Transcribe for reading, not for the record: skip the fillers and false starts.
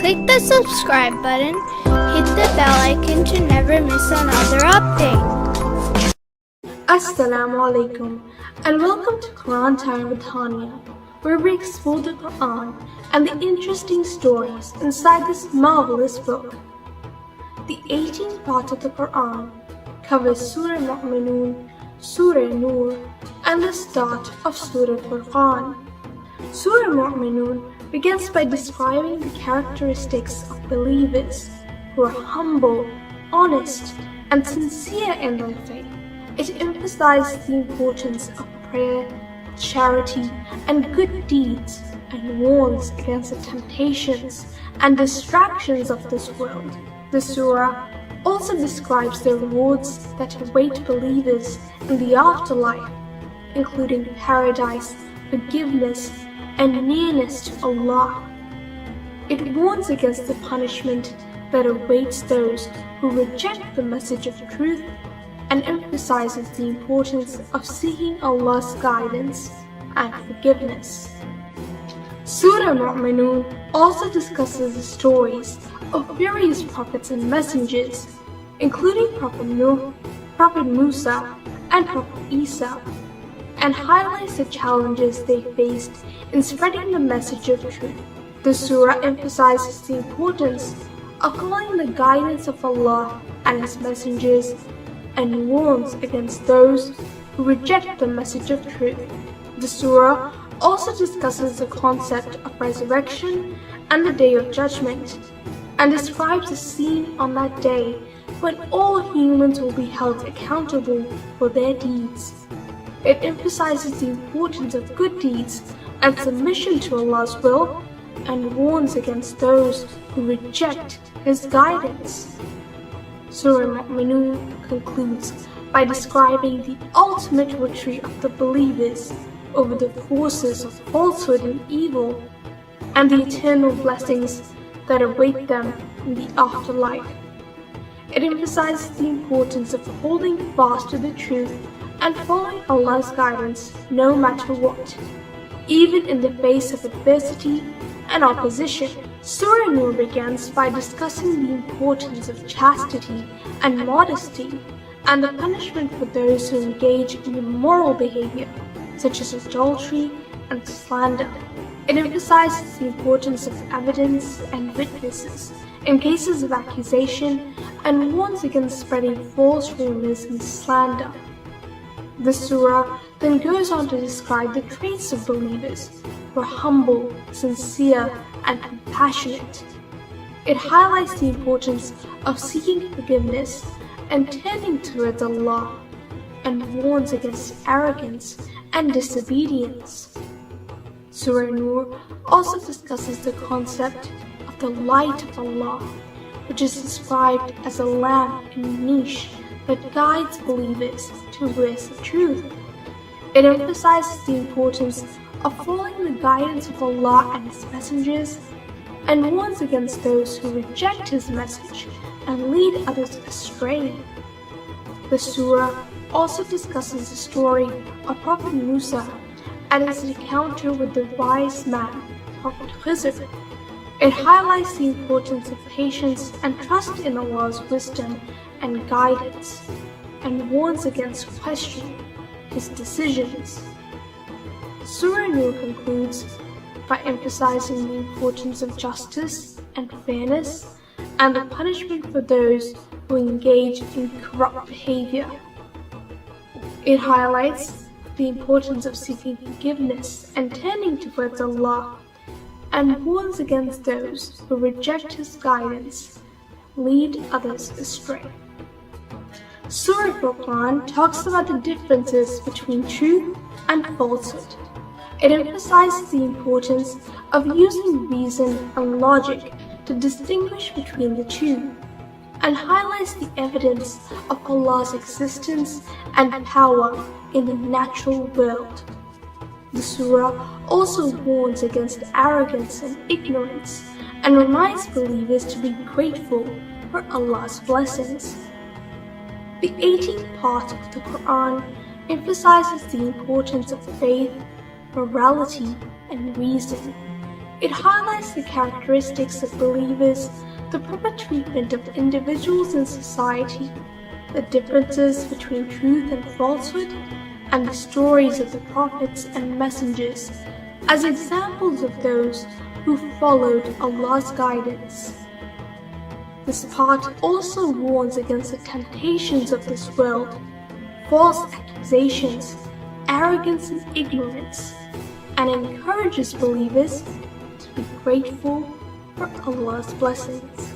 Click the subscribe button, hit the bell icon to never miss another update. Assalamu alaikum and welcome to Quran Time with Tanya, where we explore the Quran and the interesting stories inside this marvelous book. The 18th part of the Quran covers Surah Mu'minun, Surah An-Nur, and the start of Surah Al-Furqan. Surah Mu'minun begins by describing the characteristics of believers who are humble, honest, and sincere in their faith. It emphasizes the importance of prayer, charity, and good deeds, and warns against the temptations and distractions of this world. The surah also describes the rewards that await believers in the afterlife, including paradise, forgiveness, and nearness to Allah. It warns against the punishment that awaits those who reject the message of truth and emphasizes the importance of seeking Allah's guidance and forgiveness. Surah Mu'minun also discusses the stories of various prophets and messengers, including Prophet Nur, Prophet Musa, and Prophet Isa, and highlights the challenges they faced in spreading the message of truth. The surah emphasizes the importance of following the guidance of Allah and His messengers and warns against those who reject the message of truth. The surah also discusses the concept of resurrection and the Day of Judgment, and describes a scene on that day when all humans will be held accountable for their deeds. It emphasizes the importance of good deeds and submission to Allah's will, and warns against those who reject His guidance. Surah Mu'minun concludes by describing the ultimate victory of the believers over the forces of falsehood and evil, and the eternal blessings that await them in the afterlife. It emphasizes the importance of holding fast to the truth and following Allah's guidance no matter what, even in the face of adversity and opposition. Surah An-Nur begins by discussing the importance of chastity and modesty and the punishment for those who engage in immoral behavior, such as adultery and slander. It emphasizes the importance of evidence and witnesses in cases of accusation and warns against spreading false rumors and slander. The surah then goes on to describe the traits of believers who are humble, sincere, and compassionate. It highlights the importance of seeking forgiveness and turning towards Allah, and warns against arrogance and disobedience. Surah An-Nur also discusses the concept of the light of Allah, which is described as a lamp in a niche that guides believers towards the truth. It emphasizes the importance of following the guidance of Allah and His messengers, and warns against those who reject His message and lead others astray. The surah also discusses the story of Prophet Musa and his encounter with the wise man, Prophet Khizr. It highlights the importance of patience and trust in Allah's wisdom and guidance, and warns against questioning His decisions. Surah An-Nur concludes by emphasizing the importance of justice and fairness and the punishment for those who engage in corrupt behavior. It highlights the importance of seeking forgiveness and turning towards Allah, and warns against those who reject His guidance, lead others astray. Surah Al-Furqan talks about the differences between truth and falsehood. It emphasizes the importance of using reason and logic to distinguish between the two, and highlights the evidence of Allah's existence and power in the natural world. The surah also warns against arrogance and ignorance, and reminds believers to be grateful for Allah's blessings. The 18th part of the Quran emphasizes the importance of faith, morality, and reason. It highlights the characteristics of believers, the proper treatment of individuals in society, the differences between truth and falsehood, and the stories of the prophets and messengers as examples of those who followed Allah's guidance. This part also warns against the temptations of this world, false accusations, arrogance and ignorance, and encourages believers to be grateful for Allah's blessings.